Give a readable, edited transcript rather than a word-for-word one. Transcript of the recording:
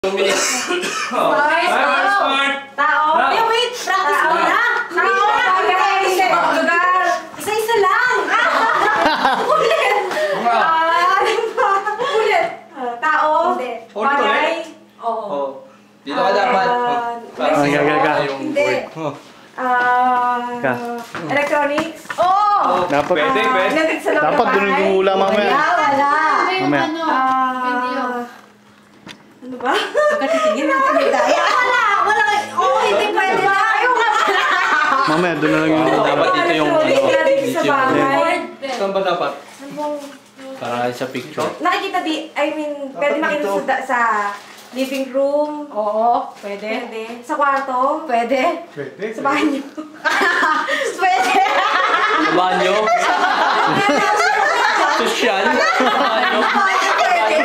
2 minutes. Smart! Tao! Wait! Practice mo na! Isa-isa lang! Ulit! Ulit! Tao! Bagay! Oo. Dito ka dapat. Hindi. Electronics? Oo! Dapat, Pwede. dapat ganun yung hula mamaya. Wala! Mamaya. Ano ba? Pagkatitingin ng kamedaya. Wala! Oo, hindi pwede na! Ayaw nga pala! Mamaya, doon na lang yung Dapat dito yung Electronics sa bahay. Saan ba dapat? Ano para sa picture. nakikita pwede makita sa living room. Oo, pwede. Sa kwarto. Pwede. Sa banyo. Pwede. Sa banyo? Sosyal? Sa banyo? Pwede.